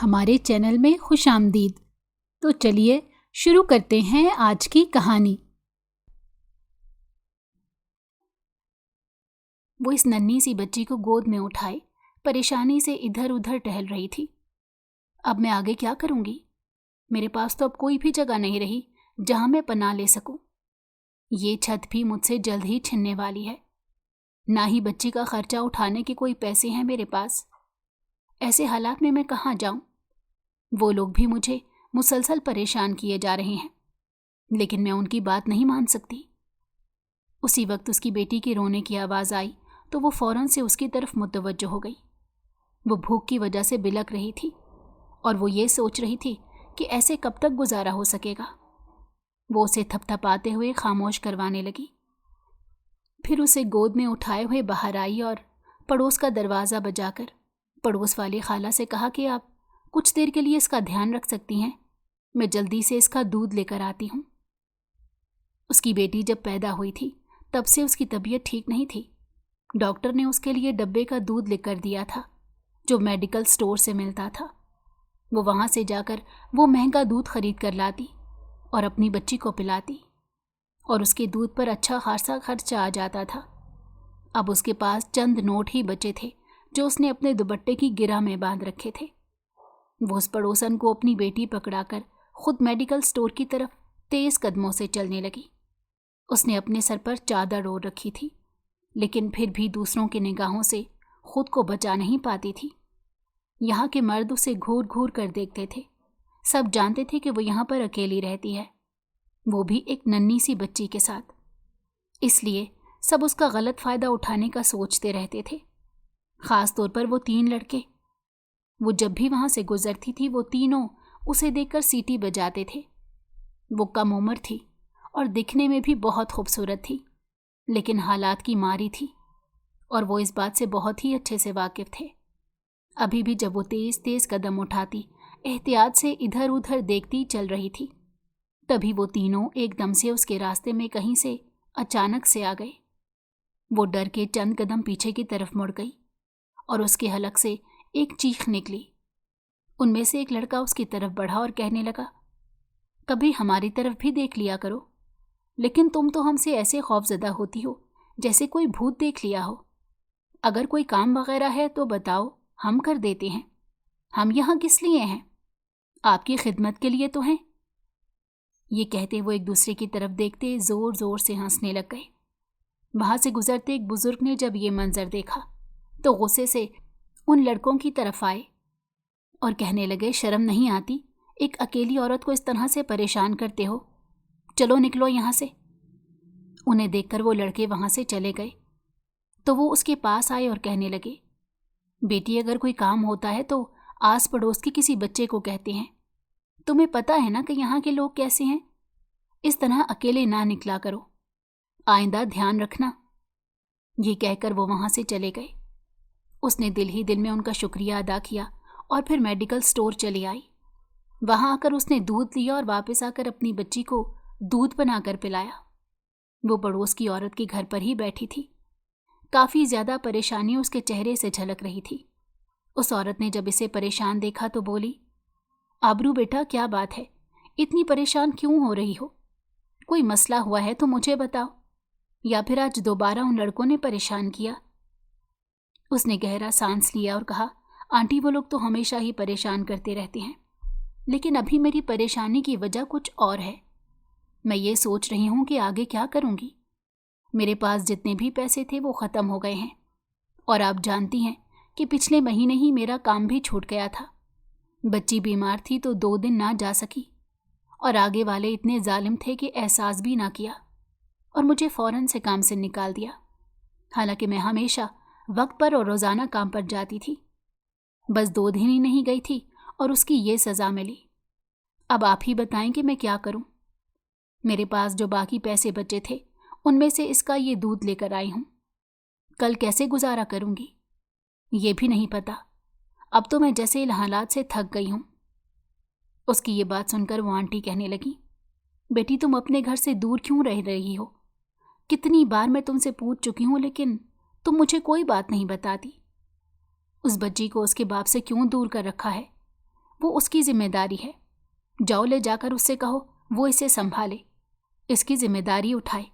हमारे चैनल में खुश आमदीद। तो चलिए शुरू करते हैं आज की कहानी। वो इस नन्ही सी बच्ची को गोद में उठाए परेशानी से इधर उधर टहल रही थी। अब मैं आगे क्या करूंगी? मेरे पास तो अब कोई भी जगह नहीं रही जहां मैं पनाह ले सकूं। ये छत भी मुझसे जल्द ही छिनने वाली है। ना ही बच्ची का खर्चा उठाने के कोई पैसे हैं मेरे पास। ऐसे हालात में मैं कहाँ जाऊं? वो लोग भी मुझे मुसलसल परेशान किए जा रहे हैं, लेकिन मैं उनकी बात नहीं मान सकती। उसी वक्त उसकी बेटी के रोने की आवाज़ आई तो वो फौरन से उसकी तरफ मुतवज्जो हो गई। वो भूख की वजह से बिलख रही थी और वो ये सोच रही थी कि ऐसे कब तक गुजारा हो सकेगा। वो उसे थपथपाते हुए खामोश करवाने लगी। फिर उसे गोद में उठाए हुए बाहर आई और पड़ोस का दरवाज़ा बजाकर पड़ोस वाली खाला से कहा कि आप कुछ देर के लिए इसका ध्यान रख सकती हैं, मैं जल्दी से इसका दूध लेकर आती हूँ। उसकी बेटी जब पैदा हुई थी तब से उसकी तबीयत ठीक नहीं थी। डॉक्टर ने उसके लिए डब्बे का दूध लेकर दिया था जो मेडिकल स्टोर से मिलता था। वो वहाँ से जाकर वो महंगा दूध खरीद कर लाती और अपनी बच्ची को पिलाती और उसके दूध पर अच्छा खासा खर्चा आ जाता था। अब उसके पास चंद नोट ही बचे थे जो उसने अपने दुपट्टे की गिरा में बांध रखे थे। वो उस पड़ोसन को अपनी बेटी पकड़ाकर खुद मेडिकल स्टोर की तरफ तेज कदमों से चलने लगी। उसने अपने सर पर चादर ओढ़ रखी थी, लेकिन फिर भी दूसरों की निगाहों से खुद को बचा नहीं पाती थी। यहाँ के मर्द उसे घूर घूर कर देखते थे। सब जानते थे कि वो यहाँ पर अकेली रहती है, वो भी एक नन्ही सी बच्ची के साथ। इसलिए सब उसका गलत फ़ायदा उठाने का सोचते रहते थे, ख़ास तौर पर वो 3 लड़के। वो जब भी वहाँ से गुजरती थी वो तीनों उसे देखकर सीटी बजाते थे। वो कम उम्र थी और दिखने में भी बहुत खूबसूरत थी, लेकिन हालात की मारी थी और वो इस बात से बहुत ही अच्छे से वाकिफ़ थे। अभी भी जब वो तेज़ तेज़ कदम उठाती, एहतियात से इधर उधर देखती चल रही थी, तभी वो तीनों एकदम से उसके रास्ते में कहीं से अचानक से आ गए। वो डर के चंद कदम पीछे की तरफ मुड़ गई और उसके हलक से एक चीख निकली। उनमें से एक लड़का उसकी तरफ बढ़ा और कहने लगा, कभी हमारी तरफ भी देख लिया करो। लेकिन तुम तो हमसे ऐसे खौफजदा होती हो जैसे कोई भूत देख लिया हो। अगर कोई काम वगैरह है तो बताओ, हम कर देते हैं। हम यहाँ किस लिए हैं? आपकी खिदमत के लिए तो हैं। ये कहते वो एक दूसरे की तरफ देखते ज़ोर ज़ोर से हंसने लग गए। वहाँ से गुजरते एक बुजुर्ग ने जब ये मंजर देखा तो गुस्से से उन लड़कों की तरफ आए और कहने लगे, शर्म नहीं आती? एक अकेली औरत को इस तरह से परेशान करते हो? चलो निकलो यहाँ से। उन्हें देखकर वो लड़के वहाँ से चले गए तो वो उसके पास आए और कहने लगे, बेटी अगर कोई काम होता है तो आस पड़ोस के किसी बच्चे को कहते हैं। तुम्हें पता है ना कि यहाँ के लोग कैसे हैं। इस तरह अकेले ना निकला करो, आइंदा ध्यान रखना। ये कहकर वो वहाँ से चले गए। उसने दिल ही दिल में उनका शुक्रिया अदा किया और फिर मेडिकल स्टोर चली आई। वहाँ आकर उसने दूध लिया और वापस आकर अपनी बच्ची को दूध बनाकर पिलाया। वो पड़ोस की औरत के घर पर ही बैठी थी। काफ़ी ज़्यादा परेशानी उसके चेहरे से झलक रही थी। उस औरत ने जब इसे परेशान देखा तो बोली, आबरू बेटा, क्या बात है? इतनी परेशान क्यों हो रही हो? कोई मसला हुआ है तो मुझे बताओ, या फिर आज दोबारा उन लड़कों ने परेशान किया? उसने गहरा सांस लिया और कहा, आंटी, वो लोग तो हमेशा ही परेशान करते रहते हैं, लेकिन अभी मेरी परेशानी की वजह कुछ और है। मैं ये सोच रही हूँ कि आगे क्या करूँगी। मेरे पास जितने भी पैसे थे वो ख़त्म हो गए हैं और आप जानती हैं कि पिछले महीने ही मेरा काम भी छूट गया था। बच्ची बीमार थी तो 2 दिन ना जा सकी और आगे वाले इतने जालिम थे कि एहसास भी ना किया और मुझे फ़ौरन से काम से निकाल दिया। हालांकि मैं हमेशा वक्त पर और रोज़ाना काम पर जाती थी। बस 2 दिन ही नहीं गई थी और उसकी ये सज़ा मिली। अब आप ही बताएं कि मैं क्या करूं। मेरे पास जो बाकी पैसे बचे थे उनमें से इसका ये दूध लेकर आई हूं। कल कैसे गुजारा करूंगी ये भी नहीं पता। अब तो मैं जैसे हालात से थक गई हूं। उसकी ये बात सुनकर वो आंटी कहने लगी, बेटी, तुम अपने घर से दूर क्यों रह रही हो? कितनी बार मैं तुमसे पूछ चुकी हूं, लेकिन तुम मुझे कोई बात नहीं बताती। उस बच्ची को उसके बाप से क्यों दूर कर रखा है? وہ اس کی ذمہ داری ہے۔ جاؤ لے جا کر اس سے کہو وہ اسے سنبھالے، اس کی ذمہ داری اٹھائے۔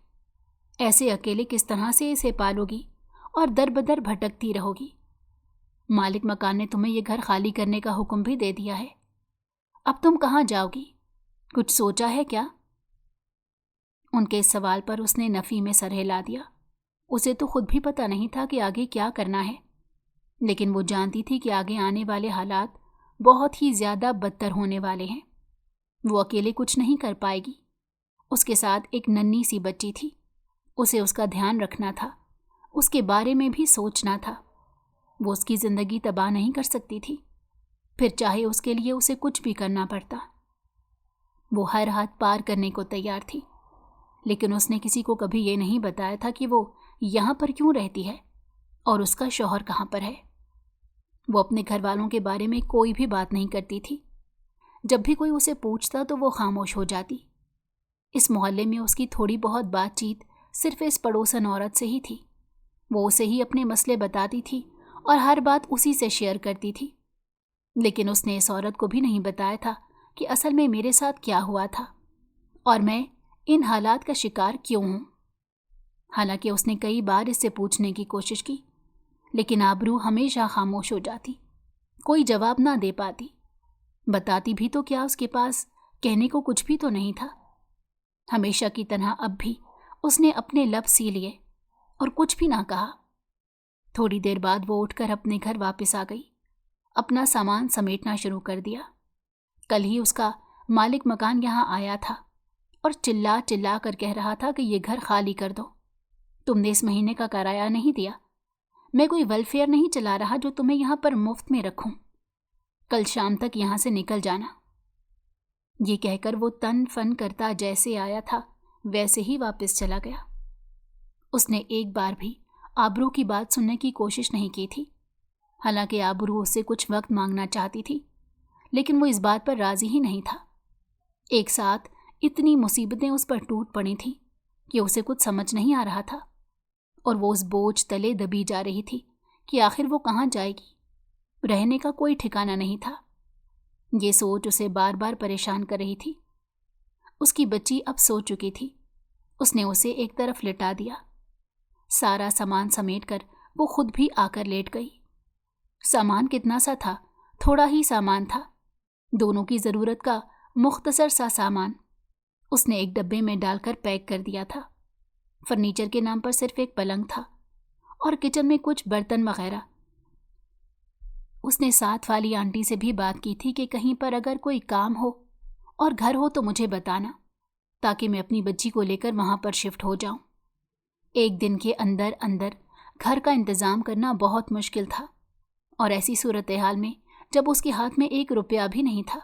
ایسے اکیلے کس طرح سے اسے پالو گی اور در بدر بھٹکتی رہو گی؟ مالک مکان نے تمہیں یہ گھر خالی کرنے کا حکم بھی دے دیا ہے، اب تم کہاں جاؤ گی؟ کچھ سوچا ہے کیا؟ ان کے اس سوال پر اس نے نفی میں سر ہلا دیا۔ اسے تو خود بھی پتہ نہیں تھا کہ آگے کیا کرنا ہے، لیکن وہ جانتی تھی کہ آگے آنے والے حالات بہت ہی زیادہ بدتر ہونے والے ہیں۔ وہ اکیلے کچھ نہیں کر پائے گی۔ اس کے ساتھ ایک ننھی سی بچی تھی، اسے اس کا دھیان رکھنا تھا، اس کے بارے میں بھی سوچنا تھا۔ وہ اس کی زندگی تباہ نہیں کر سکتی تھی، پھر چاہے اس کے لیے اسے کچھ بھی کرنا پڑتا۔ وہ ہر حد پار کرنے کو تیار تھی، لیکن اس نے کسی کو کبھی یہ نہیں بتایا تھا کہ وہ یہاں پر کیوں رہتی ہے اور اس کا شوہر کہاں پر ہے۔ وہ اپنے گھر والوں کے بارے میں کوئی بھی بات نہیں کرتی تھی۔ جب بھی کوئی اسے پوچھتا تو وہ خاموش ہو جاتی۔ اس محلے میں اس کی تھوڑی بہت بات چیت صرف اس پڑوسن عورت سے ہی تھی۔ وہ اسے ہی اپنے مسئلے بتاتی تھی اور ہر بات اسی سے شیئر کرتی تھی، لیکن اس نے اس عورت کو بھی نہیں بتایا تھا کہ اصل میں میرے ساتھ کیا ہوا تھا اور میں ان حالات کا شکار کیوں ہوں۔ حالانکہ اس نے کئی بار اس سے پوچھنے کی کوشش کی، لیکن آبرو ہمیشہ خاموش ہو جاتی، کوئی جواب نہ دے پاتی۔ بتاتی بھی تو کیا، اس کے پاس کہنے کو کچھ بھی تو نہیں تھا۔ ہمیشہ کی طرح اب بھی اس نے اپنے لب سی لیے اور کچھ بھی نہ کہا۔ تھوڑی دیر بعد وہ اٹھ کر اپنے گھر واپس آ گئی، اپنا سامان سمیٹنا شروع کر دیا۔ کل ہی اس کا مالک مکان یہاں آیا تھا اور چلا چلا کر کہہ رہا تھا کہ یہ گھر خالی کر دو، تم نے اس مہینے کا کرایہ نہیں دیا، میں کوئی ویلفیئر نہیں چلا رہا جو تمہیں یہاں پر مفت میں رکھوں، کل شام تک یہاں سے نکل جانا۔ یہ کہہ کر وہ تن فن کرتا جیسے آیا تھا ویسے ہی واپس چلا گیا۔ اس نے ایک بار بھی آبرو کی بات سننے کی کوشش نہیں کی تھی، حالانکہ آبرو اس سے کچھ وقت مانگنا چاہتی تھی، لیکن وہ اس بات پر راضی ہی نہیں تھا۔ ایک ساتھ اتنی مصیبتیں اس پر ٹوٹ پڑی تھیں کہ اسے کچھ سمجھ نہیں آ رہا تھا، اور وہ اس بوجھ تلے دبی جا رہی تھی کہ آخر وہ کہاں جائے گی۔ رہنے کا کوئی ٹھکانہ نہیں تھا۔ یہ سوچ اسے بار بار پریشان کر رہی تھی۔ اس کی بچی اب سو چکی تھی، اس نے اسے ایک طرف لٹا دیا۔ سارا سامان سمیٹ کر وہ خود بھی آ کر لیٹ گئی۔ سامان کتنا سا تھا، تھوڑا ہی سامان تھا، دونوں کی ضرورت کا مختصر سا سامان اس نے ایک ڈبے میں ڈال کر پیک کر دیا تھا۔ فرنیچر کے نام پر صرف ایک پلنگ تھا اور کچن میں کچھ برتن وغیرہ۔ اس نے ساتھ والی آنٹی سے بھی بات کی تھی کہ کہیں پر اگر کوئی کام ہو اور گھر ہو تو مجھے بتانا، تاکہ میں اپنی بچی کو لے کر وہاں پر شفٹ ہو جاؤں۔ ایک دن کے اندر اندر گھر کا انتظام کرنا بہت مشکل تھا، اور ایسی صورتحال میں جب اس کے ہاتھ میں 1 روپیہ بھی نہیں تھا،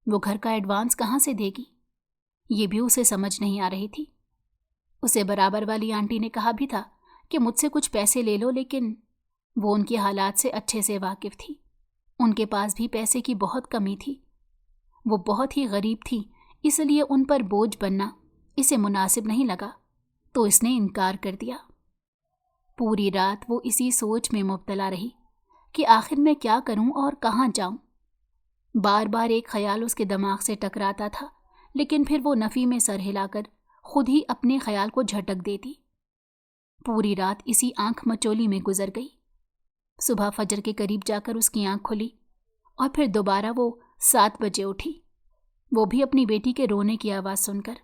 وہ گھر کا ایڈوانس کہاں سے دے گی؟ یہ بھی اسے سمجھ نہیں آ رہی تھی۔ اسے برابر والی آنٹی نے کہا بھی تھا کہ مجھ سے کچھ پیسے لے لو، لیکن وہ ان کے حالات سے اچھے سے واقف تھی۔ ان کے پاس بھی پیسے کی بہت کمی تھی، وہ بہت ہی غریب تھی، اس لیے ان پر بوجھ بننا اسے مناسب نہیں لگا، تو اس نے انکار کر دیا۔ پوری رات وہ اسی سوچ میں مبتلا رہی کہ آخر میں کیا کروں اور کہاں جاؤں۔ بار بار ایک خیال اس کے دماغ سے ٹکراتا تھا، لیکن پھر وہ نفی میں سر ہلا کر خود ہی اپنے خیال کو جھٹک دیتی۔ پوری رات اسی آنکھ مچولی میں گزر گئی۔ صبح فجر کے قریب جا کر اس کی آنکھ کھلی اور پھر دوبارہ وہ 7 بجے اٹھی، وہ بھی اپنی بیٹی کے رونے کی آواز سن کر۔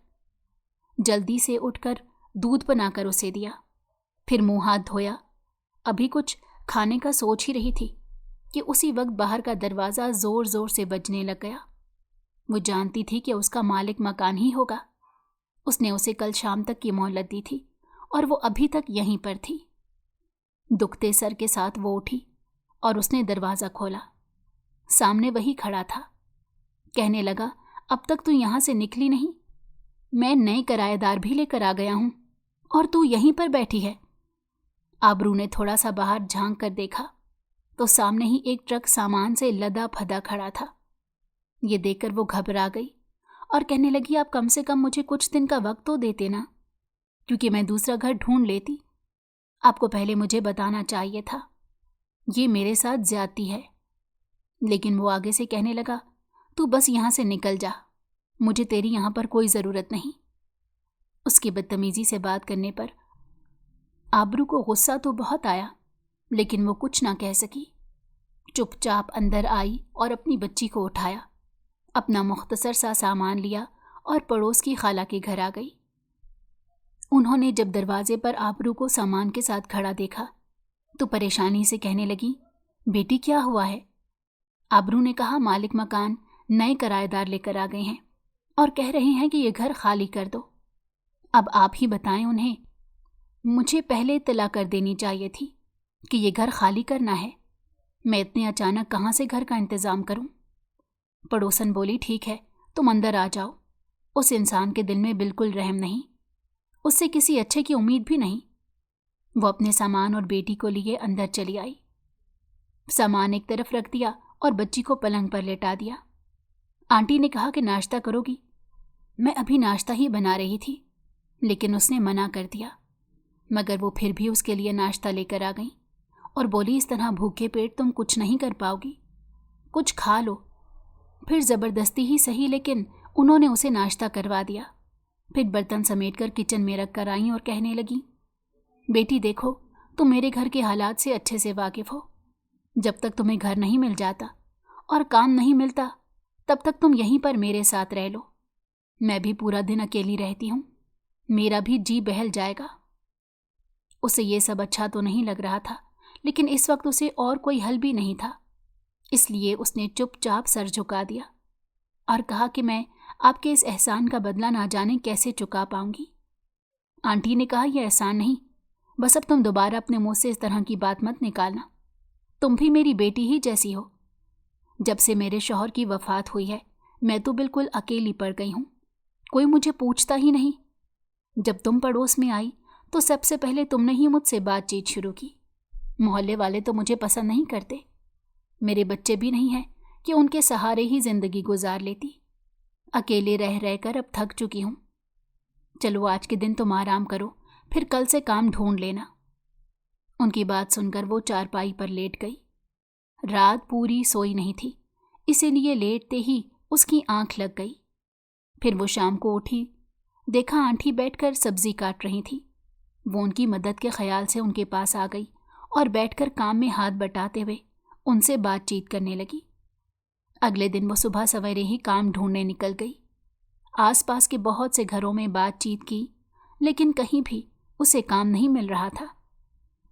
جلدی سے اٹھ کر دودھ بنا کر اسے دیا، پھر منہ ہاتھ دھویا۔ ابھی کچھ کھانے کا سوچ ہی رہی تھی کہ اسی وقت باہر کا دروازہ زور زور سے بجنے لگ گیا۔ وہ جانتی تھی کہ اس کا مالک مکان ہی ہوگا۔ اس نے اسے کل شام تک کی مہلت دی تھی اور وہ ابھی تک یہیں پر تھی۔ دکھتے سر کے ساتھ وہ اٹھی اور اس نے دروازہ کھولا۔ سامنے وہی کھڑا تھا۔ کہنے لگا، اب تک تو یہاں سے نکلی نہیں، میں نئے کرایہ دار بھی لے کر آ گیا ہوں اور تو یہیں پر بیٹھی ہے۔ آبرو نے تھوڑا سا باہر جھانک کر دیکھا تو سامنے ہی ایک ٹرک سامان سے لدا پھدا کھڑا تھا۔ یہ دیکھ کر وہ گھبرا گئی اور کہنے لگی، آپ کم سے کم مجھے کچھ دن کا وقت تو دیتے نا، کیونکہ میں دوسرا گھر ڈھونڈ لیتی۔ آپ کو پہلے مجھے بتانا چاہیے تھا، یہ میرے ساتھ زیادتی ہے۔ लेकिन वो आगे से कहने लगा, तू बस यहाँ से निकल जा, मुझे तेरी यहाँ पर कोई ज़रूरत नहीं। उसकी बदतमीज़ी से बात करने पर आबरू को गुस्सा तो बहुत आया, लेकिन वो कुछ ना कह सकी। चुपचाप अंदर आई और अपनी बच्ची को उठाया, अपना मुख्तसर सा सामान लिया और पड़ोस की खाला के घर आ गई। उन्होंने जब दरवाजे पर आबरू को सामान के साथ खड़ा देखा तो परेशानी से कहने लगी, बेटी क्या हुआ है? आबरू ने कहा, मालिक मकान नए किराएदार लेकर आ गए हैं और कह रहे हैं कि ये घर खाली कर दो। अब आप ही बताएं उन्हें। मुझे पहले इत्तला कर देनी चाहिए थी कि ये घर खाली करना है। मैं इतने अचानक कहाँ से घर का इंतज़ाम करूं? पड़ोसन बोली, ठीक है, तुम अंदर आ जाओ। उस इंसान के दिल में बिल्कुल रहम नहीं, उससे किसी अच्छे की उम्मीद भी नहीं। वो अपने सामान और बेटी को लिए अंदर चली आई। सामान एक तरफ रख दिया और बच्ची को पलंग पर लेटा दिया। आंटी ने कहा कि नाश्ता करोगी? मैं अभी नाश्ता ही बना रही थी, लेकिन उसने मना कर दिया। मगर वो फिर भी उसके लिए नाश्ता लेकर आ गई और बोली, इस तरह भूखे पेट तुम कुछ नहीं कर पाओगी, कुछ खा लो। फिर ज़बरदस्ती ही सही, लेकिन उन्होंने उसे नाश्ता करवा दिया। फिर बर्तन समेटकर किचन में रख कर आई और कहने लगी, बेटी देखो, तुम मेरे घर के हालात से अच्छे से वाकिफ़ हो। जब तक तुम्हें घर नहीं मिल जाता और काम नहीं मिलता, तब तक तुम यहीं पर मेरे साथ रह लो। मैं भी पूरा दिन अकेली रहती हूँ, मेरा भी जी बहल जाएगा। उसे ये सब अच्छा तो नहीं लग रहा था, लेकिन इस वक्त उसे और कोई हल भी नहीं था। इसलिए उसने चुपचाप सर झुका दिया और कहा कि मैं आपके इस एहसान का बदला ना जाने कैसे चुका पाऊंगी। आंटी ने कहा, यह एहसान नहीं, बस अब तुम दोबारा अपने मुंह से इस तरह की बात मत निकालना। तुम भी मेरी बेटी ही जैसी हो। जब से मेरे शौहर की वफात हुई है, मैं तो बिल्कुल अकेली पड़ गई हूँ, कोई मुझे पूछता ही नहीं। जब तुम पड़ोस में आई तो सबसे पहले तुमने ही मुझसे बातचीत शुरू की। मोहल्ले वाले तो मुझे पसंद नहीं करते। मेरे बच्चे भी नहीं हैं कि उनके सहारे ही जिंदगी गुजार लेती। अकेले रह रह कर अब थक चुकी हूँ। चलो आज के दिन तुम आराम करो, फिर कल से काम ढूंढ लेना। उनकी बात सुनकर वो चारपाई पर लेट गई। रात पूरी सोई नहीं थी, इसीलिए लेटते ही उसकी आंख लग गई। फिर वो शाम को उठी, देखा आंटी बैठकर सब्जी काट रही थी। वो उनकी मदद के ख्याल से उनके पास आ गई और बैठकर काम में हाथ बटाते हुए उनसे बातचीत करने लगी। अगले दिन वो सुबह सवेरे ही काम ढूंढने निकल गई। आसपास के बहुत से घरों में बातचीत की, लेकिन कहीं भी उसे काम नहीं मिल रहा था।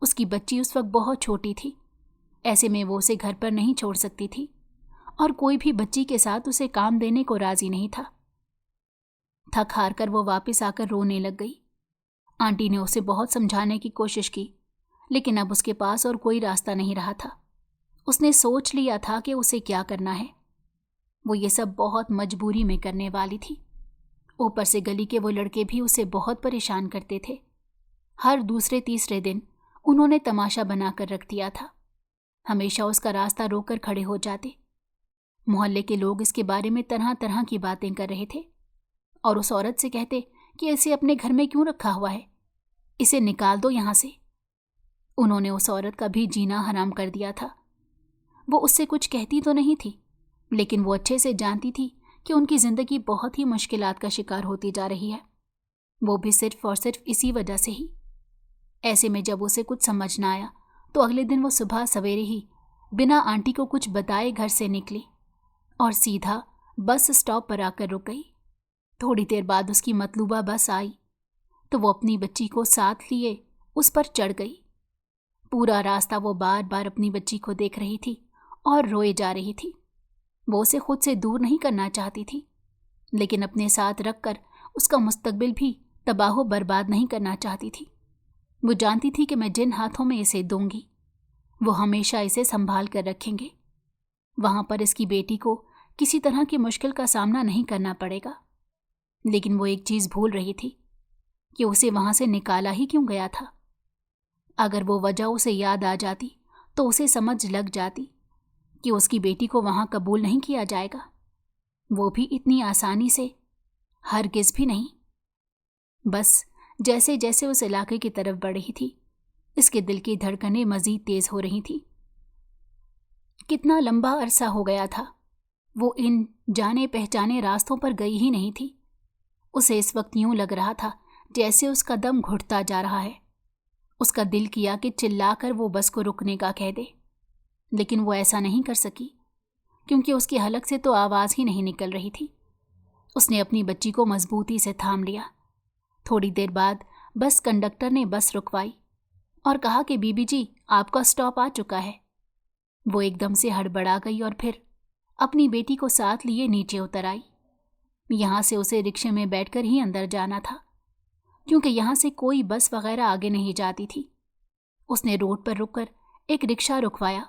उसकी बच्ची उस वक्त बहुत छोटी थी, ऐसे में वो उसे घर पर नहीं छोड़ सकती थी और कोई भी बच्ची के साथ उसे काम देने को राजी नहीं था। थक हार कर वो वापस आकर रोने लग गई। आंटी ने उसे बहुत समझाने की कोशिश की, लेकिन अब उसके पास और कोई रास्ता नहीं रहा था। उसने सोच लिया था कि उसे क्या करना है। वो ये सब बहुत मजबूरी में करने वाली थी। ऊपर से गली के वो लड़के भी उसे बहुत परेशान करते थे। हर दूसरे तीसरे दिन उन्होंने तमाशा बनाकर रख दिया था। हमेशा उसका रास्ता रोककर खड़े हो जाते। मोहल्ले के लोग इसके बारे में तरह तरह की बातें कर रहे थे और उस औरत से कहते कि इसे अपने घर में क्यों रखा हुआ है, इसे निकाल दो यहाँ से। उन्होंने उस औरत का भी जीना हराम कर दिया था। वो उससे कुछ कहती तो नहीं थी, लेकिन वो अच्छे से जानती थी कि उनकी ज़िंदगी बहुत ही मुश्किलात का शिकार होती जा रही है, वो भी सिर्फ और सिर्फ इसी वजह से ही। ऐसे में जब उसे कुछ समझ ना आया तो अगले दिन वो सुबह सवेरे ही बिना आंटी को कुछ बताए घर से निकली और सीधा बस स्टॉप पर आकर रुक गई। थोड़ी देर बाद उसकी मतलूबा बस आई तो वो अपनी बच्ची को साथ लिए उस पर चढ़ गई। पूरा रास्ता वो बार बार अपनी बच्ची को देख रही थी और रोए जा रही थी। वो उसे खुद से दूर नहीं करना चाहती थी, लेकिन अपने साथ रखकर उसका मुस्तकबिल भी तबाह बर्बाद नहीं करना चाहती थी। वो जानती थी कि मैं जिन हाथों में इसे दूंगी वो हमेशा इसे संभाल कर रखेंगे। वहाँ पर इसकी बेटी को किसी तरह की मुश्किल का सामना नहीं करना पड़ेगा। लेकिन वो एक चीज़ भूल रही थी कि उसे वहाँ से निकाला ही क्यों गया था। अगर वो वजह उसे याद आ जाती तो उसे समझ लग जाती कि उसकी बेटी को वहाँ कबूल नहीं किया जाएगा, वो भी इतनी आसानी से, हरगिज़ भी नहीं। बस जैसे जैसे उस इलाके की तरफ बढ़ रही थी, इसके दिल की धड़कनें मज़ीद तेज़ हो रही थी। कितना लंबा अरसा हो गया था वो इन जाने पहचाने रास्तों पर गई ही नहीं थी। उसे इस वक्त यूं लग रहा था जैसे उसका दम घुटता जा रहा है। उसका दिल किया कि चिल्लाकर वो बस को रुकने का कह दे, लेकिन वो ऐसा नहीं कर सकी क्योंकि उसकी हलक से तो आवाज़ ही नहीं निकल रही थी। उसने अपनी बच्ची को मजबूती से थाम लिया। थोड़ी देर बाद बस कंडक्टर ने बस रुकवाई और कहा कि बीबी जी, आपका स्टॉप आ चुका है। वो एकदम से हड़बड़ा गई और फिर अपनी बेटी को साथ लिए नीचे उतर आई। यहाँ से उसे रिक्शे में बैठकर ही अंदर जाना था क्योंकि यहाँ से कोई बस वगैरह आगे नहीं जाती थी। उसने रोड पर रुककर एक रिक्शा रुकवाया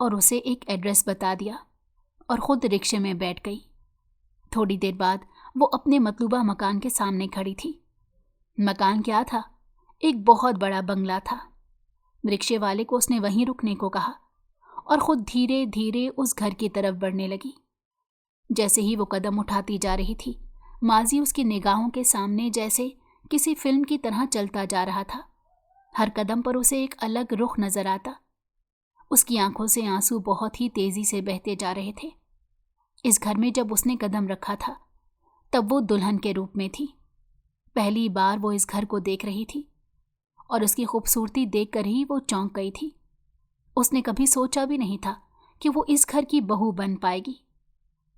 और उसे एक एड्रेस बता दिया और ख़ुद रिक्शे में बैठ गई। थोड़ी देर बाद वो अपने मतलूबा मकान के सामने खड़ी थी। मकान क्या था? एक बहुत बड़ा बंगला था। रिक्शे वाले को उसने वहीं रुकने को कहा और ख़ुद धीरे धीरे उस घर की तरफ बढ़ने लगी। जैसे ही वो कदम उठाती जा रही थी, माजी उसकी निगाहों के सामने जैसे किसी फिल्म की तरह चलता जा रहा था। हर कदम पर उसे एक अलग रुख नजर आता। उसकी आंखों से आंसू बहुत ही तेजी से बहते जा रहे थे। इस घर में जब उसने कदम रखा था तब वो दुल्हन के रूप में थी। पहली बार वो इस घर को देख रही थी और उसकी खूबसूरती देखकर ही वो चौंक गई थी। उसने कभी सोचा भी नहीं था कि वो इस घर की बहू बन पाएगी।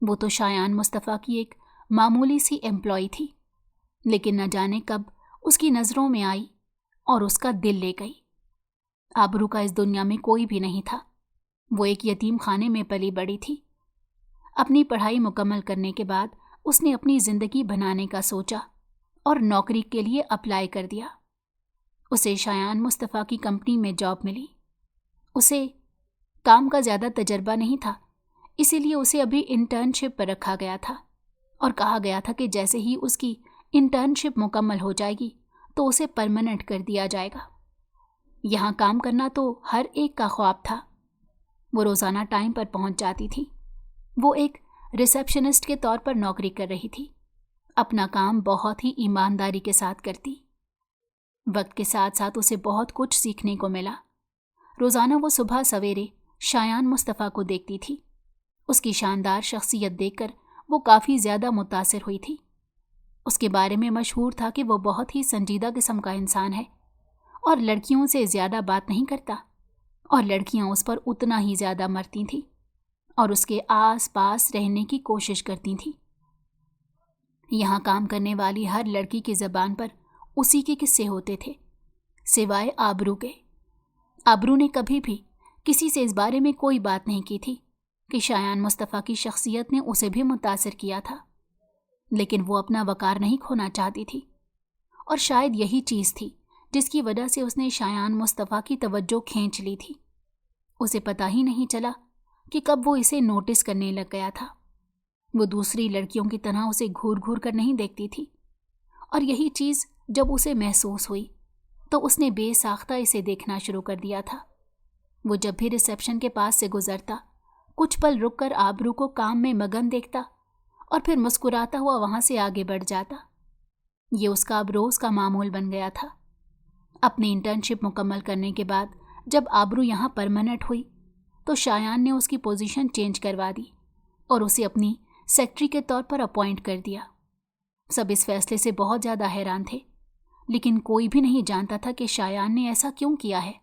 वो तो शायान मुस्तफ़ा की एक मामूली सी एम्प्लॉय थी, लेकिन न जाने कब उसकी नज़रों में आई और उसका दिल ले गई। आबरू का इस दुनिया में कोई भी नहीं था। वो एक यतीम खाने में पली बड़ी थी। अपनी पढ़ाई मुकम्मल करने के बाद उसने अपनी ज़िंदगी बनाने का सोचा और नौकरी के लिए अप्लाई कर दिया। उसे शायान मुस्तफ़ा की कंपनी में जॉब मिली। उसे काम का ज़्यादा तजर्बा नहीं था, इसीलिए उसे अभी इंटर्नशिप पर रखा गया था और कहा गया था कि जैसे ही उसकी इंटर्नशिप मुकम्मल हो जाएगी तो उसे परमानेंट कर दिया जाएगा। यहाँ काम करना तो हर एक का ख्वाब था। वो रोज़ाना टाइम पर पहुँच जाती थी। वो एक रिसेप्शनिस्ट के तौर पर नौकरी कर रही थी। अपना काम बहुत ही ईमानदारी के साथ करती। वक्त के साथ साथ उसे बहुत कुछ सीखने को मिला। रोज़ाना वो सुबह सवेरे शायान मुस्तफ़ा को देखती थी। उसकी शानदार शख्सियत देखकर वो काफ़ी ज़्यादा मुतासिर हुई थी। उसके बारे में मशहूर था कि वो बहुत ही संजीदा किस्म का इंसान है और लड़कियों से ज़्यादा बात नहीं करता और लड़कियां उस पर उतना ही ज़्यादा मरती थीं और उसके आस पास रहने की कोशिश करती थीं। यहाँ काम करने वाली हर लड़की की ज़बान पर उसी के किस्से होते थे, सिवाय आबरू के। आबरू ने कभी भी किसी से इस बारे में कोई बात नहीं की थी कि शायान मुस्तफ़ा की शख्सियत ने उसे भी मुतासिर किया था, लेकिन वो अपना वकार नहीं खोना चाहती थी और शायद यही चीज़ थी जिसकी वजह से उसने शायान मुस्तफ़ा की तवज्जो खींच ली थी। उसे पता ही नहीं चला कि कब वो इसे नोटिस करने लग गया था। वो दूसरी लड़कियों की तरह उसे घूर घूर कर नहीं देखती थी और यही चीज़ जब उसे महसूस हुई तो उसने बेसाख्ता इसे देखना शुरू कर दिया था। वो जब भी रिसेप्शन के पास से गुजरता, कुछ पल रुककर आबरू को काम में मगन देखता और फिर मुस्कुराता हुआ वहाँ से आगे बढ़ जाता। ये उसका अब रोज़ का मामूल बन गया था। अपनी इंटर्नशिप मुकम्मल करने के बाद जब आबरू यहाँ परमानेंट हुई तो शायान ने उसकी पोजीशन चेंज करवा दी और उसे अपनी सेक्रेटरी के तौर पर अपॉइंट कर दिया। सब इस फैसले से बहुत ज़्यादा हैरान थे, लेकिन कोई भी नहीं जानता था कि शायान ने ऐसा क्यों किया है।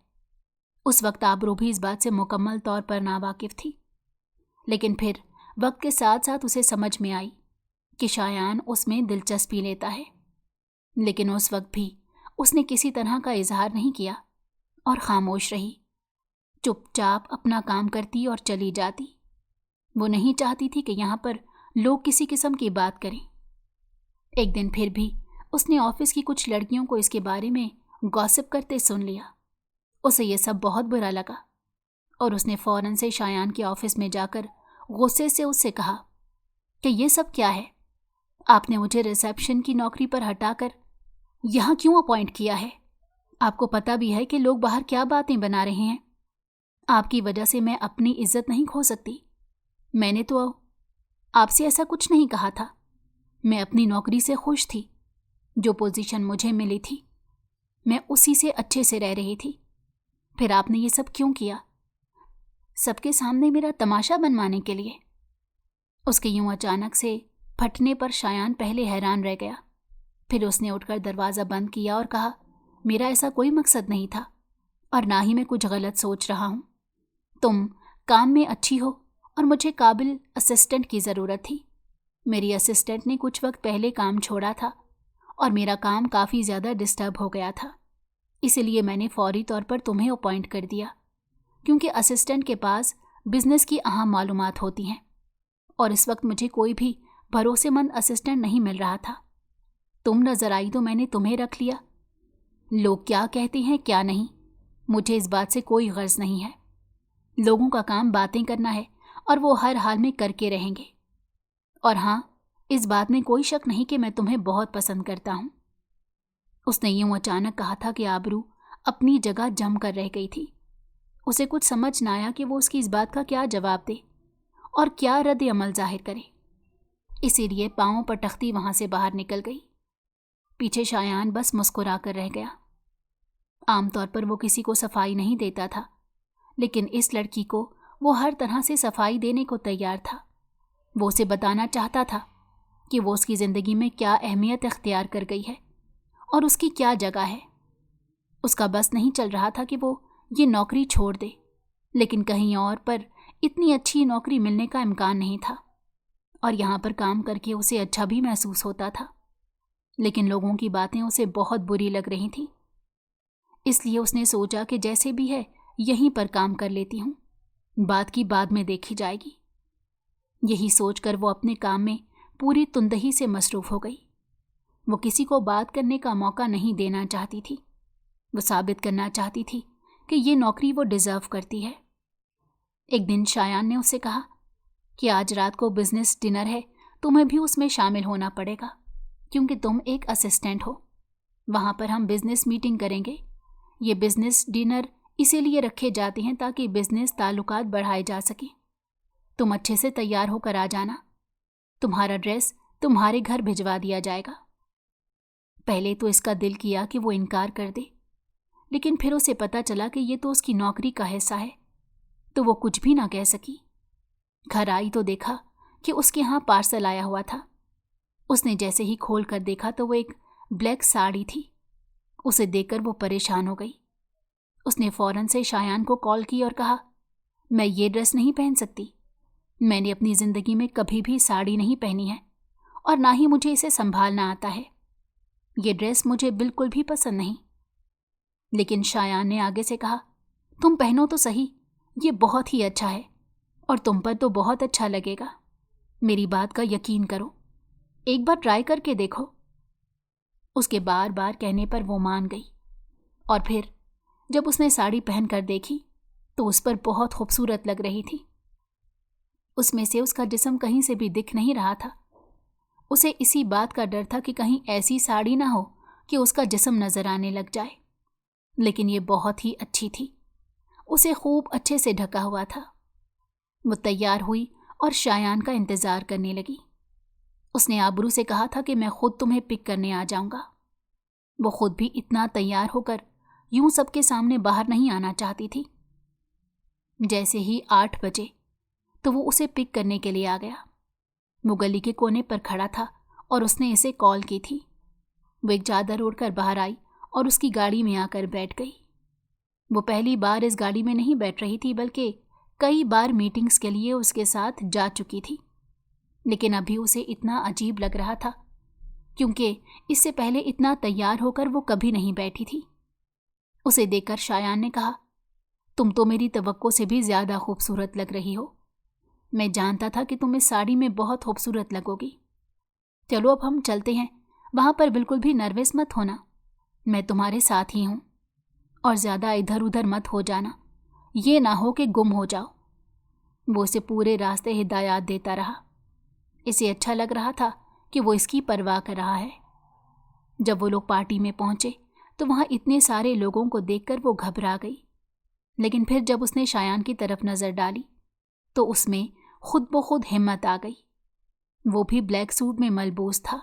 उस वक्त आबरू भी इस बात से मुकम्मल तौर पर नावाकिफ़ थी, लेकिन फिर वक्त के साथ साथ उसे समझ में आई कि शायान उसमें दिलचस्पी लेता है। लेकिन उस वक्त भी उसने किसी तरह का इजहार नहीं किया और खामोश रही, चुपचाप अपना काम करती और चली जाती। वो नहीं चाहती थी कि यहाँ पर लोग किसी किस्म की बात करें। एक दिन फिर भी उसने ऑफिस की कुछ लड़कियों को इसके बारे में गॉसिप करते सुन लिया। उसे ये सब बहुत बुरा लगा और उसने फ़ौरन से शायान के ऑफिस में जाकर गुस्से से उससे कहा कि ये सब क्या है? आपने मुझे रिसेप्शन की नौकरी पर हटाकर यहाँ क्यों अपॉइंट किया है? आपको पता भी है कि लोग बाहर क्या बातें बना रहे हैं। आपकी वजह से मैं अपनी इज्जत नहीं खो सकती। मैंने तो आपसे ऐसा कुछ नहीं कहा था। मैं अपनी नौकरी से खुश थी। जो पोजीशन मुझे मिली थी मैं उसी से अच्छे से रह रही थी। फिर आपने ये सब क्यों किया? सबके सामने मेरा तमाशा बनवाने के लिए? उसके यूं अचानक से फटने पर शायान पहले हैरान रह गया, फिर उसने उठकर दरवाज़ा बंद किया और कहा, मेरा ऐसा कोई मकसद नहीं था और ना ही मैं कुछ गलत सोच रहा हूँ। तुम काम में अच्छी हो और मुझे काबिल असिस्टेंट की ज़रूरत थी। मेरी असिस्टेंट ने कुछ वक्त पहले काम छोड़ा था और मेरा काम काफ़ी ज़्यादा डिस्टर्ब हो गया था, इसीलिए मैंने फौरी तौर पर तुम्हें अपॉइंट कर दिया, क्योंकि असिस्टेंट के पास बिजनेस की अहम मालूमात होती हैं और इस वक्त मुझे कोई भी भरोसेमंद असिस्टेंट नहीं मिल रहा था। तुम नज़र आई तो मैंने तुम्हें रख लिया। लोग क्या कहते हैं क्या नहीं, मुझे इस बात से कोई गर्ज नहीं है। लोगों का काम बातें करना है और वो हर हाल में करके रहेंगे। और हाँ, इस बात में कोई शक नहीं कि मैं तुम्हें बहुत पसंद करता हूँ। उसने यूं अचानक कहा था कि आबरू अपनी जगह जम कर रह गई थी। उसे कुछ समझ न आया कि वो उसकी इस बात का क्या जवाब दे और क्या रद्द अमल जाहिर करे, इसीलिए पाँव पर तख्ती वहाँ से बाहर निकल गई। पीछे शायान बस मुस्कुरा कर रह गया। आमतौर पर वो किसी को सफाई नहीं देता था, लेकिन इस लड़की को वो हर तरह से सफाई देने को तैयार था। वो उसे बताना चाहता था कि वो उसकी ज़िंदगी में क्या अहमियत इख्तियार कर गई है और उसकी क्या जगह है। उसका बस नहीं चल रहा था कि वो ये नौकरी छोड़ दे, लेकिन कहीं और पर इतनी अच्छी नौकरी मिलने का इम्कान नहीं था और यहाँ पर काम करके उसे अच्छा भी महसूस होता था, लेकिन लोगों की बातें उसे बहुत बुरी लग रही थीं। इसलिए उसने सोचा कि जैसे भी है यहीं पर काम कर लेती हूँ, बात की बाद में देखी जाएगी। यही सोचकर वो अपने काम में पूरी तुंदही से मसरूफ़ हो गई। वो किसी को बात करने का मौका नहीं देना चाहती थी। वो साबित करना चाहती थी कि ये नौकरी वो डिज़र्व करती है। एक दिन शायान ने उससे कहा कि आज रात को बिजनेस डिनर है, तुम्हें भी उसमें शामिल होना पड़ेगा, क्योंकि तुम एक असिस्टेंट हो। वहाँ पर हम बिजनेस मीटिंग करेंगे। ये बिजनेस डिनर इसीलिए रखे जाते हैं ताकि बिजनेस ताल्लुकात बढ़ाए जा सकें। तुम अच्छे से तैयार होकर आ जाना। तुम्हारा ड्रेस तुम्हारे घर भिजवा दिया जाएगा। पहले तो इसका दिल किया कि वो इनकार कर दे, लेकिन फिर उसे पता चला कि ये तो उसकी नौकरी का हिस्सा है, तो वो कुछ भी ना कह सकी। घर आई तो देखा कि उसके यहाँ पार्सल आया हुआ था। उसने जैसे ही खोल कर देखा तो वो एक ब्लैक साड़ी थी। उसे देखकर वो परेशान हो गई। उसने फ़ौरन से शायान को कॉल की और कहा, मैं ये ड्रेस नहीं पहन सकती। मैंने अपनी ज़िंदगी में कभी भी साड़ी नहीं पहनी है और ना ही मुझे इसे संभालना आता है। ये ड्रेस मुझे बिल्कुल भी पसंद नहीं। लेकिन शायान ने आगे से कहा, तुम पहनो तो सही, ये बहुत ही अच्छा है और तुम पर तो बहुत अच्छा लगेगा। मेरी बात का यकीन करो, एक बार ट्राई करके देखो। उसके बार बार कहने पर वो मान गई और फिर जब उसने साड़ी पहन कर देखी तो उस पर बहुत खूबसूरत लग रही थी। उसमें से उसका जिस्म कहीं से भी दिख नहीं रहा था। उसे इसी बात का डर था कि कहीं ऐसी साड़ी ना हो कि उसका जिस्म नजर आने लग जाए, लेकिन ये बहुत ही अच्छी थी। उसे खूब अच्छे से ढका हुआ था। वो तैयार हुई और शायान का इंतज़ार करने लगी। उसने आबरू से कहा था कि मैं खुद तुम्हें पिक करने आ जाऊंगा। वो खुद भी इतना तैयार होकर यूं सबके सामने बाहर नहीं आना चाहती थी। जैसे ही 8 बजे तो वो उसे पिक करने के लिए आ गया। वो गली के कोने पर खड़ा था और उसने इसे कॉल की थी। वो एक चादर ओढ़कर बाहर आई और उसकी गाड़ी में आकर बैठ गई। वो पहली बार इस गाड़ी में नहीं बैठ रही थी, बल्कि कई बार मीटिंग्स के लिए उसके साथ जा चुकी थी, लेकिन अभी उसे इतना अजीब लग रहा था क्योंकि इससे पहले इतना तैयार होकर वो कभी नहीं बैठी थी। उसे देखकर शायान ने कहा, तुम तो मेरी तवक्को से भी ज़्यादा खूबसूरत लग रही हो। मैं जानता था कि तुम इस साड़ी में बहुत खूबसूरत लगोगी। चलो अब हम चलते हैं, वहाँ पर बिल्कुल भी नर्वस मत होना, मैं तुम्हारे साथ ही हूँ। और ज़्यादा इधर उधर मत हो जाना, ये ना हो कि गुम हो जाओ। वो उसे पूरे रास्ते हिदायत देता रहा। इसे अच्छा लग रहा था कि वो इसकी परवाह कर रहा है। जब वो लोग पार्टी में पहुँचे तो वहाँ इतने सारे लोगों को देखकर वो घबरा गई, लेकिन फिर जब उसने शायान की तरफ नज़र डाली तो उसमें खुद ब खुद हिम्मत आ गई। वो भी ब्लैक सूट में मलबूस था।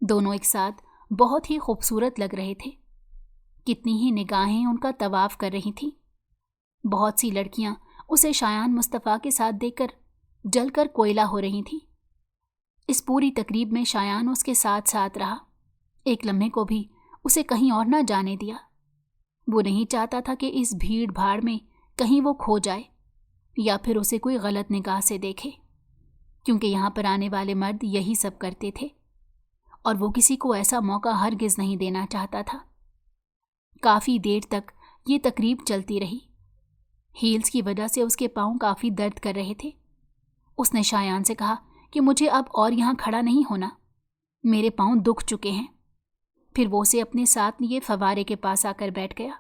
दोनों एक साथ बहुत ही खूबसूरत लग रहे थे। कितनी ही निगाहें उनका तवाफ कर रही थीं। बहुत सी लड़कियां उसे शायान मुस्तफ़ा के साथ देखकर जलकर कोयला हो रही थी। इस पूरी तकरीब में शायान उसके साथ साथ रहा, एक लम्हे को भी उसे कहीं और न जाने दिया। वो नहीं चाहता था कि इस भीड़ भाड़ में कहीं वो खो जाए या फिर उसे कोई गलत निगाह से देखे, क्योंकि यहाँ पर आने वाले मर्द यही सब करते थे और वो किसी को ऐसा मौका हरगिज़ नहीं देना चाहता था। काफ़ी देर तक ये तकरीब चलती रही। हील्स की वजह से उसके पाँव काफ़ी दर्द कर रहे थे। उसने शायान से कहा कि मुझे अब और यहाँ खड़ा नहीं होना, मेरे पाँव दुख चुके हैं। फिर वो उसे अपने साथ लिए फवारे के पास आकर बैठ गया।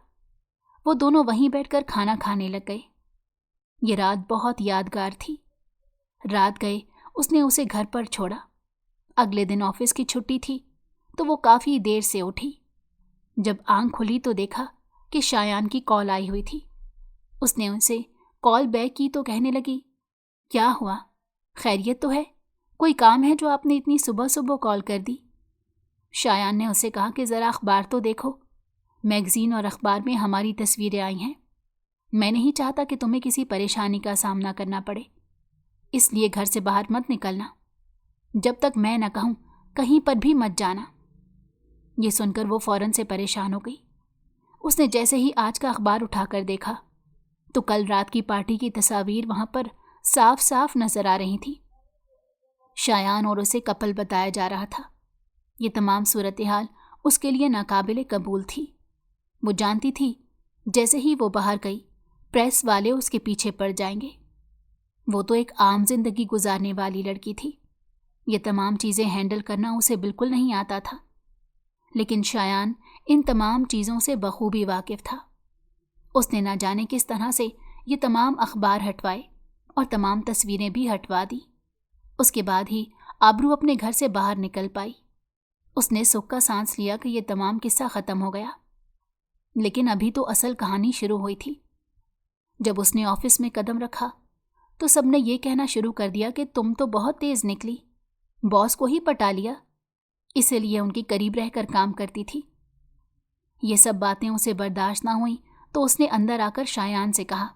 वो दोनों वहीं बैठकर खाना खाने लग गए। ये रात बहुत यादगार थी। रात गए उसने उसे घर पर छोड़ा। अगले दिन ऑफिस की छुट्टी थी तो वो काफ़ी देर से उठी। जब आंख खुली तो देखा कि शायान की कॉल आई हुई थी। उसने उसे कॉल बैक की तो कहने लगी, क्या हुआ, खैरियत तो है? कोई काम है जो आपने इतनी सुबह सुबह कॉल कर दी? शायान ने उसे कहा कि ज़रा अखबार तो देखो, मैगज़ीन और अखबार में हमारी तस्वीरें आई हैं। मैं नहीं चाहता कि तुम्हें किसी परेशानी का सामना करना पड़े, इसलिए घर से बाहर मत निकलना। जब तक मैं न कहूँ कहीं पर भी मत जाना। ये सुनकर वो फ़ौरन से परेशान हो गई। उसने जैसे ही आज का अखबार उठाकर देखा तो कल रात की पार्टी की तस्वीर वहाँ पर साफ साफ नजर आ रही थी। शायान और उसे कपल बताया जा रहा था। ये तमाम सूरत हाल उसके लिए नाकाबिले कबूल थी। वो जानती थी जैसे ही वो बाहर गई प्रेस वाले उसके पीछे पड़ जाएंगे। वो तो एक आम जिंदगी गुजारने वाली लड़की थी। ये तमाम चीज़ें हैंडल करना उसे बिल्कुल नहीं आता था, लेकिन शायान इन तमाम चीज़ों से बखूबी वाकिफ़ था। उसने ना जाने किस तरह से ये तमाम अखबार हटवाए और तमाम तस्वीरें भी हटवा दी। उसके बाद ही आबरू अपने घर से बाहर निकल पाई। उसने सुख का सांस लिया कि ये तमाम किस्सा ख़त्म हो गया, लेकिन अभी तो असल कहानी शुरू हुई थी। जब उसने ऑफिस में कदम रखा तो सबने ये कहना शुरू कर दिया कि तुम तो बहुत तेज़ निकली, बॉस को ही पटा लिया, इसीलिए उनके करीब रहकर काम करती थी। ये सब बातें उसे बर्दाश्त ना हुई तो उसने अंदर आकर शायान से कहा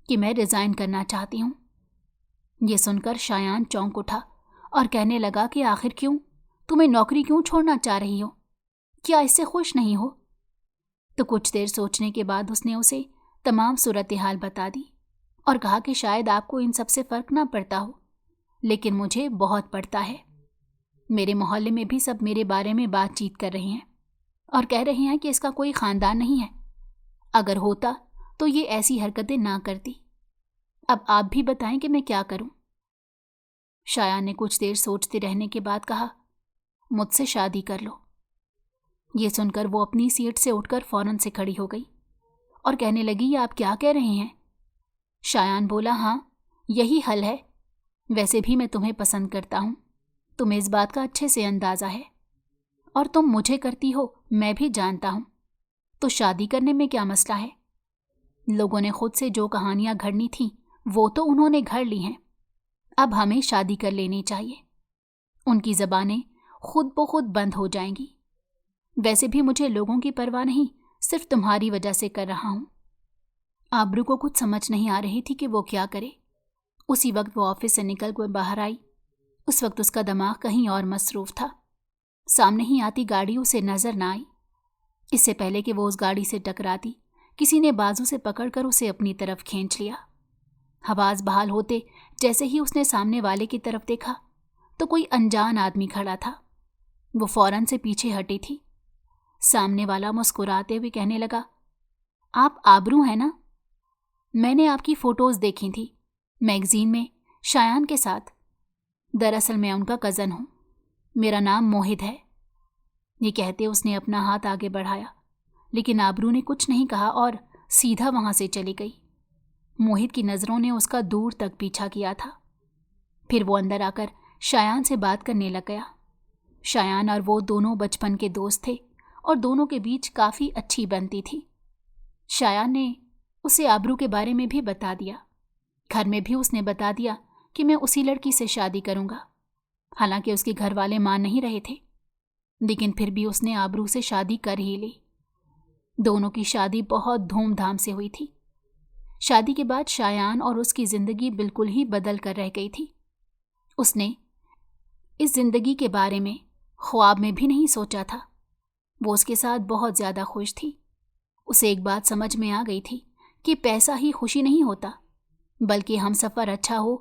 कि मैं रिज़ाइन करना चाहती हूँ। ये सुनकर शायान चौंक उठा और कहने लगा कि आखिर क्यों, तुम्हें नौकरी क्यों छोड़ना चाह रही हो? क्या इससे खुश नहीं हो? तो कुछ देर सोचने के बाद उसने उसे तमाम सूरत हाल बता दी और कहा कि शायद आपको इन सब से फ़र्क ना पड़ता हो, लेकिन मुझे बहुत पड़ता है। मेरे मोहल्ले में भी सब मेरे बारे में बातचीत कर रहे हैं और कह रहे हैं कि इसका कोई ख़ानदान नहीं है। अगर होता तो ये ऐसी हरकतें ना करती। अब आप भी बताएं कि मैं क्या करूं? शायान ने कुछ देर सोचते रहने के बाद कहा, मुझसे शादी कर लो। ये सुनकर वो अपनी सीट से उठकर फ़ौरन से खड़ी हो गई और कहने लगी, ये आप क्या कह रहे हैं? शायान बोला, हाँ यही हल है। वैसे भी मैं तुम्हें पसंद करता हूँ, तुम्हें इस बात का अच्छे से अंदाज़ा है, और तुम मुझे करती हो मैं भी जानता हूँ, तो शादी करने में क्या मसला है? लोगों ने खुद से जो कहानियाँ घड़नी थी वो तो उन्होंने घड़ ली हैं, अब हमें शादी कर लेनी चाहिए। उनकी ज़बानें खुद ब खुद बंद हो जाएंगी। वैसे भी मुझे लोगों की परवाह नहीं, सिर्फ तुम्हारी वजह से कर रहा हूँ। आबरू को कुछ समझ नहीं आ रही थी कि वो क्या करे। उसी वक्त वो ऑफिस से निकल कर बाहर आई। उस वक्त उसका दिमाग कहीं और मसरूफ़ था। सामने ही आती गाड़ी उसे नज़र ना आई। इससे पहले कि वो उस गाड़ी से टकराती, किसी ने बाजू से पकड़कर उसे अपनी तरफ खींच लिया। हवास बहाल होते जैसे ही उसने सामने वाले की तरफ देखा तो कोई अनजान आदमी खड़ा था। वो फ़ौरन से पीछे हटी थी। सामने वाला मुस्कुराते हुए कहने लगा, आप आबरू हैं ना? मैंने आपकी फ़ोटोज़ देखी थी मैगज़ीन में शायान के साथ। दरअसल मैं उनका कज़न हूँ, मेरा नाम मोहित है। ये कहते उसने अपना हाथ आगे बढ़ाया, लेकिन आबरू ने कुछ नहीं कहा और सीधा वहाँ से चली गई। मोहित की नज़रों ने उसका दूर तक पीछा किया था। फिर वो अंदर आकर शायान से बात करने लग गया। शायान और वो दोनों बचपन के दोस्त थे और दोनों के बीच काफ़ी अच्छी बनती थी। शायान ने उसे आबरू के बारे में भी बता दिया। घर में भी उसने बता दिया कि मैं उसी लड़की से शादी करूँगा। हालांकि उसके घर वाले मान नहीं रहे थे, लेकिन फिर भी उसने आबरू से शादी कर ही ली। दोनों की शादी बहुत धूमधाम से हुई थी। شادی کے بعد شایان اور اس کی زندگی بالکل ہی بدل کر رہ گئی تھی۔ اس نے اس زندگی کے بارے میں خواب میں بھی نہیں سوچا تھا۔ وہ اس کے ساتھ بہت زیادہ خوش تھی۔ اسے ایک بات سمجھ میں آ گئی تھی کہ پیسہ ہی خوشی نہیں ہوتا، بلکہ ہم سفر اچھا ہو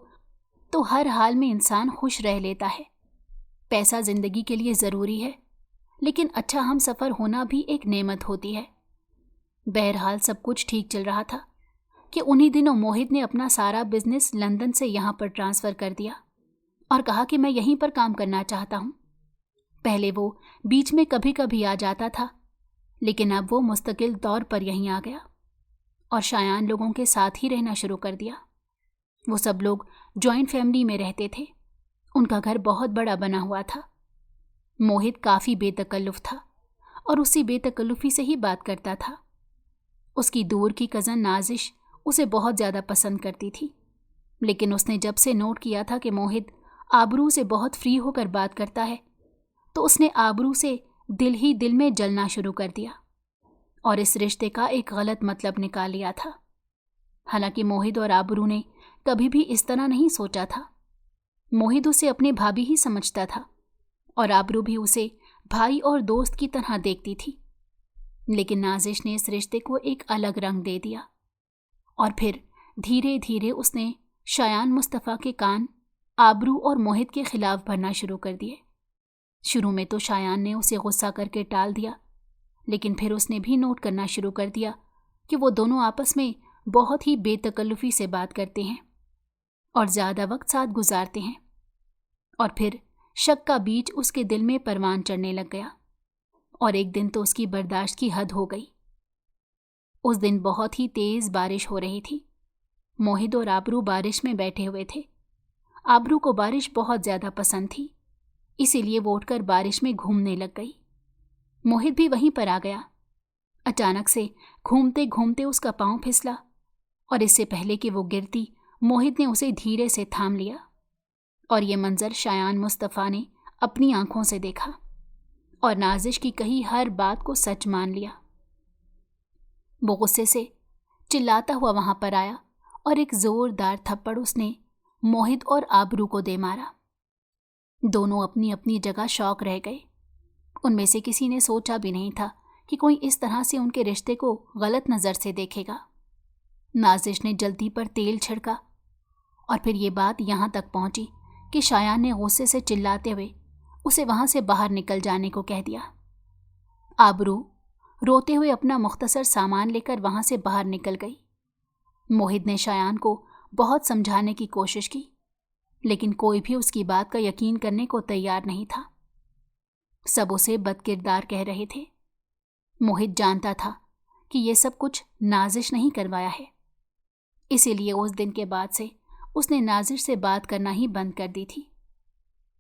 تو ہر حال میں انسان خوش رہ لیتا ہے۔ پیسہ زندگی کے لیے ضروری ہے، لیکن اچھا ہم سفر ہونا بھی ایک نعمت ہوتی ہے۔ بہرحال سب کچھ ٹھیک چل رہا تھا کہ انہی دنوں موہت نے اپنا سارا بزنس لندن سے یہاں پر ٹرانسفر کر دیا اور کہا کہ میں یہیں پر کام کرنا چاہتا ہوں۔ پہلے وہ بیچ میں کبھی کبھی آ جاتا تھا، لیکن اب وہ مستقل طور پر یہیں آ گیا اور شایان لوگوں کے ساتھ ہی رہنا شروع کر دیا۔ وہ سب لوگ جوائنٹ فیملی میں رہتے تھے۔ ان کا گھر بہت بڑا بنا ہوا تھا۔ موہت کافی بے تکلف تھا اور اسی بے تکلفی سے ہی بات کرتا تھا۔ اس کی دور کی کزن نازش اسے بہت زیادہ پسند کرتی تھی، لیکن اس نے جب سے نوٹ کیا تھا کہ موہت آبرو سے بہت فری ہو کر بات کرتا ہے تو اس نے آبرو سے دل ہی دل میں جلنا شروع کر دیا اور اس رشتے کا ایک غلط مطلب نکال لیا تھا۔ حالانکہ موہت اور آبرو نے کبھی بھی اس طرح نہیں سوچا تھا۔ موہت اسے اپنے بھابھی ہی سمجھتا تھا اور آبرو بھی اسے بھائی اور دوست کی طرح دیکھتی تھی، لیکن نازش نے اس رشتے کو ایک الگ رنگ دے دیا اور پھر دھیرے دھیرے اس نے شایان مصطفیٰ کے کان آبرو اور موہت کے خلاف بھرنا شروع کر دیے۔ شروع میں تو شایان نے اسے غصہ کر کے ٹال دیا، لیکن پھر اس نے بھی نوٹ کرنا شروع کر دیا کہ وہ دونوں آپس میں بہت ہی بے تکلفی سے بات کرتے ہیں اور زیادہ وقت ساتھ گزارتے ہیں، اور پھر شک کا بیج اس کے دل میں پروان چڑھنے لگ گیا اور ایک دن تو اس کی برداشت کی حد ہو گئی۔ اس دن بہت ہی تیز بارش ہو رہی تھی۔ موہت اور آبرو بارش میں بیٹھے ہوئے تھے۔ آبرو کو بارش بہت زیادہ پسند تھی، اسی لیے وہ اٹھ کر بارش میں گھومنے لگ گئی۔ موہت بھی وہیں پر آ گیا۔ اچانک سے گھومتے گھومتے اس کا پاؤں پھسلا اور اس سے پہلے کہ وہ گرتی موہت نے اسے دھیرے سے تھام لیا، اور یہ منظر شایان مصطفیٰ نے اپنی آنکھوں سے دیکھا اور نازش کی کہی ہر بات کو سچ مان لیا۔ وہ غصے سے چلاتا ہوا وہاں پر آیا اور ایک زوردار تھپڑ اس نے موہت اور آبرو کو دے مارا۔ دونوں اپنی اپنی جگہ شاک رہ گئے۔ ان میں سے کسی نے سوچا بھی نہیں تھا کہ کوئی اس طرح سے ان کے رشتے کو غلط نظر سے دیکھے گا۔ نازش نے جلدی پر تیل چھڑکا اور پھر یہ بات یہاں تک پہنچی کہ شایان نے غصے سے چلاتے ہوئے اسے وہاں سے باہر نکل جانے کو کہہ دیا۔ آبرو روتے ہوئے اپنا مختصر سامان لے کر وہاں سے باہر نکل گئی۔ موہت نے شایان کو بہت سمجھانے کی کوشش کی، لیکن کوئی بھی اس کی بات کا یقین کرنے کو تیار نہیں تھا۔ سب اسے بد کردار کہہ رہے تھے۔ موہت جانتا تھا کہ یہ سب کچھ نازش نہیں کروایا ہے، اسی لیے اس دن کے بعد سے اس نے نازش سے بات کرنا ہی بند کر دی تھی۔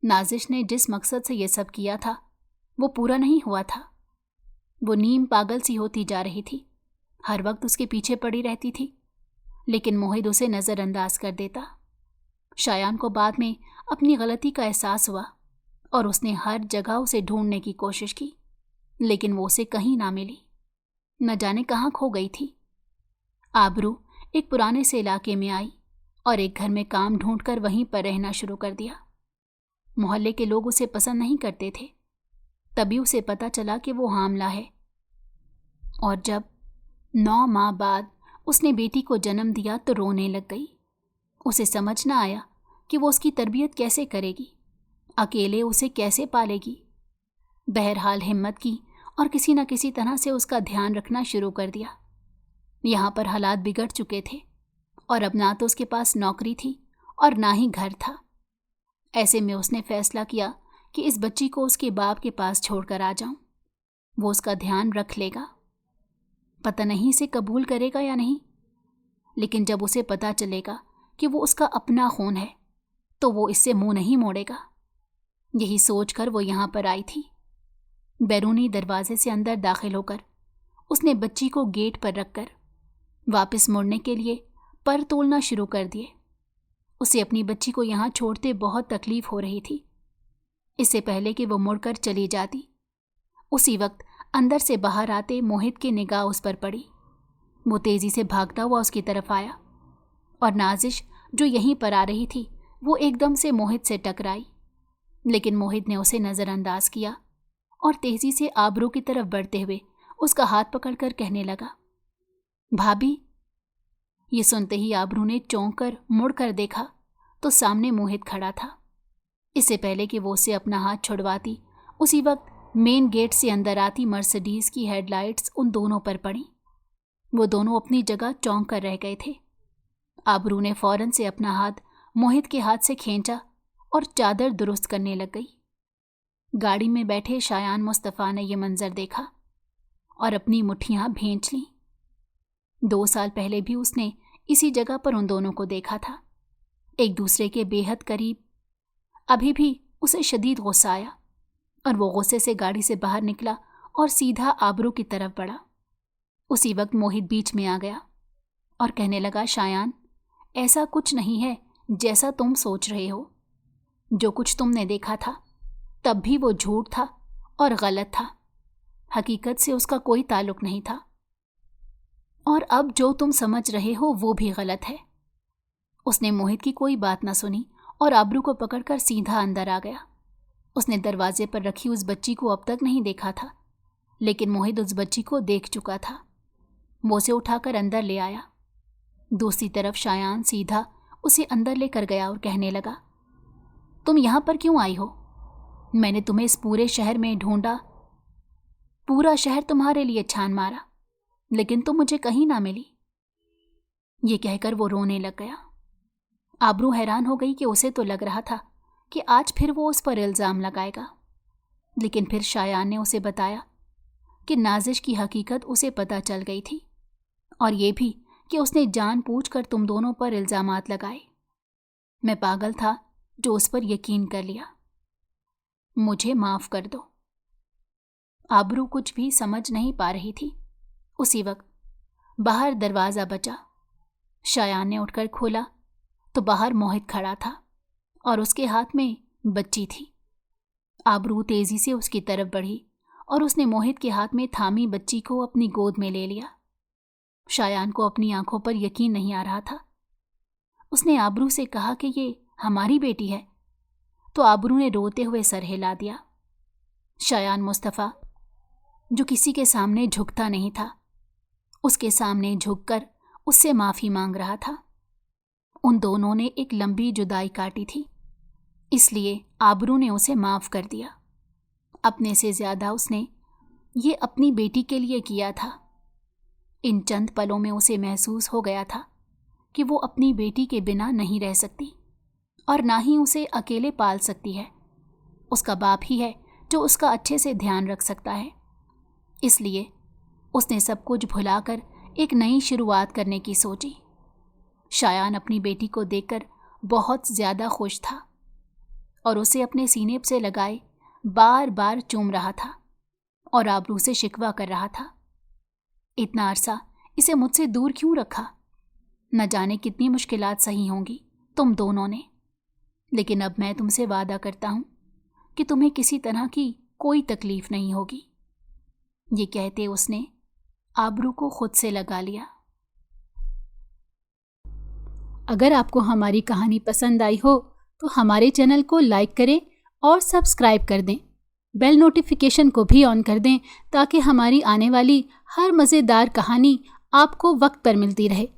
نازش نے جس مقصد سے یہ سب کیا تھا وہ پورا نہیں ہوا تھا۔ وہ نیم پاگل سی ہوتی جا رہی تھی، ہر وقت اس کے پیچھے پڑی رہتی تھی، لیکن موہت اسے نظر انداز کر دیتا۔ شایان کو بعد میں اپنی غلطی کا احساس ہوا اور اس نے ہر جگہ اسے ڈھونڈنے کی کوشش کی، لیکن وہ اسے کہیں نہ ملی، نہ جانے کہاں کھو گئی تھی۔ آبرو ایک پرانے سے علاقے میں آئی اور ایک گھر میں کام ڈھونڈ کر وہیں پر رہنا شروع کر دیا۔ محلے کے لوگ اسے پسند نہیں کرتے تھے۔ تبھی اسے پتہ چلا کہ وہ حاملہ ہے، اور جب 9 ماہ بعد اس نے بیٹی کو جنم دیا تو رونے لگ گئی۔ اسے سمجھ نہ آیا کہ وہ اس کی تربیت کیسے کرے گی، اکیلے اسے کیسے پالے گی۔ بہرحال ہمت کی اور کسی نہ کسی طرح سے اس کا دھیان رکھنا شروع کر دیا۔ یہاں پر حالات بگڑ چکے تھے اور اب نہ تو اس کے پاس نوکری تھی اور نہ ہی گھر تھا۔ ایسے میں اس نے فیصلہ کیا کہ اس بچی کو اس کے باپ کے پاس چھوڑ کر آ جاؤں، وہ اس کا دھیان رکھ لے گا۔ پتہ نہیں اسے قبول کرے گا یا نہیں، لیکن جب اسے پتہ چلے گا کہ وہ اس کا اپنا خون ہے تو وہ اس سے منہ نہیں موڑے گا۔ یہی سوچ کر وہ یہاں پر آئی تھی۔ بیرونی دروازے سے اندر داخل ہو کر اس نے بچی کو گیٹ پر رکھ کر واپس مڑنے کے لیے پر تولنا شروع کر دیے۔ اسے اپنی بچی کو یہاں چھوڑتے بہت تکلیف ہو رہی تھی۔ اس سے پہلے کہ وہ مڑ کر چلی جاتی، اسی وقت اندر سے باہر آتے موہت کی نگاہ اس پر پڑی۔ वो तेजी से भागता हुआ उसकी तरफ आया और नाजिश जो यहीं पर आ रही थी वो एकदम से मोहित से टकराई, लेकिन मोहित ने उसे नज़रअंदाज किया और तेजी से आबरू की तरफ बढ़ते हुए उसका हाथ पकड़कर कहने लगा, भाभी। ये सुनते ही आबरू ने चौंक कर मुड़ कर देखा तो सामने मोहित खड़ा था। इससे पहले कि वो उसे अपना हाथ छुड़वाती, उसी वक्त मेन गेट से अंदर आती मर्सिडीज की हेडलाइट्स उन दोनों पर पड़ी। वो दोनों अपनी जगह चौंक कर रह गए थे। आबरू ने फौरन से अपना हाथ मोहित के हाथ से खींचा और चादर दुरुस्त करने लग गई। गाड़ी में बैठे शायान मुस्तफ़ा ने यह मंजर देखा और अपनी मुट्ठियां भींच लीं। 2 साल पहले भी उसने इसी जगह पर उन दोनों को देखा था, एक दूसरे के बेहद करीब। अभी भी उसे शदीद गुस्सा आया और वो गुस्से से गाड़ी से बाहर निकला और सीधा आबरू की तरफ बढ़ा। उसी वक्त मोहित बीच में आ गया और कहने लगा, शायान, ऐसा कुछ नहीं है जैसा तुम सोच रहे हो। जो कुछ तुमने देखा था तब भी वो झूठ था और गलत था। हकीकत से उसका कोई ताल्लुक नहीं था, और अब जो तुम समझ रहे हो वो भी गलत है। उसने मोहित की कोई बात न सुनी और आबरू को पकड़कर सीधा अंदर आ गया। उसने दरवाजे पर रखी उस बच्ची को अब तक नहीं देखा था, लेकिन मोहित उस बच्ची को देख चुका था। वो उसे उठाकर अंदर ले आया। दूसरी तरफ शायान सीधा उसे अंदर लेकर गया और कहने लगा, तुम यहाँ पर क्यों आई हो? मैंने तुम्हें इस पूरे शहर में ढूंढा, पूरा शहर तुम्हारे लिए छान मारा, लेकिन तुम मुझे कहीं ना मिली। ये कहकर वो रोने लग गया। आबरू हैरान हो गई कि उसे तो लग रहा था कि आज फिर वो उस पर इल्ज़ाम लगाएगा, लेकिन फिर शायान ने उसे बताया कि नाजिश की हकीकत उसे पता चल गई थी और ये भी कि उसने जानबूझकर तुम दोनों पर इल्ज़ामात लगाए। मैं पागल था जो उस पर यकीन कर लिया। मुझे माफ़ कर दो। आबरू कुछ भी समझ नहीं पा रही थी। उसी वक्त बाहर दरवाज़ा बजा। शायान ने उठकर खोला तो बाहर मोहित खड़ा था और उसके हाथ में बच्ची थी। आबरू तेज़ी से उसकी तरफ बढ़ी और उसने मोहित के हाथ में थामी बच्ची को अपनी गोद में ले लिया। शायान को अपनी आंखों पर यकीन नहीं आ रहा था। उसने आबरू से कहा कि ये हमारी बेटी है, तो आबरू ने रोते हुए सर हिला दिया। शायान मुस्तफ़ा, जो किसी के सामने झुकता नहीं था, उसके सामने झुककर उससे माफ़ी मांग रहा था। उन दोनों ने एक लंबी जुदाई काटी थी, इसलिए आबरू ने उसे माफ़ कर दिया। अपने से ज़्यादा उसने ये अपनी बेटी के लिए किया था। इन चंद पलों में उसे महसूस हो गया था कि वो अपनी बेटी के बिना नहीं रह सकती और ना ही उसे अकेले पाल सकती है। उसका बाप ही है जो उसका अच्छे से ध्यान रख सकता है। इसलिए उसने सब कुछ भुलाकर एक नई शुरुआत करने की सोची। शायान अपनी बेटी को देखकर बहुत ज़्यादा खुश था और उसे अपने सीने से लगाए बार बार चूम रहा था और आबरू से शिकवा कर रहा था, इतना अरसा इसे मुझसे दूर क्यों रखा? न जाने कितनी मुश्किलात सही होंगी तुम दोनों ने, लेकिन अब मैं तुमसे वादा करता हूँ कि तुम्हें किसी तरह की कोई तकलीफ नहीं होगी। ये कहते उसने आबरू को खुद से लगा लिया। अगर आपको हमारी कहानी पसंद आई हो तो हमारे चैनल को लाइक करें और सब्सक्राइब कर दें। बेल नोटिफिकेशन को भी ऑन कर दें ताकि हमारी आने वाली हर मज़ेदार कहानी आपको वक्त पर मिलती रहे।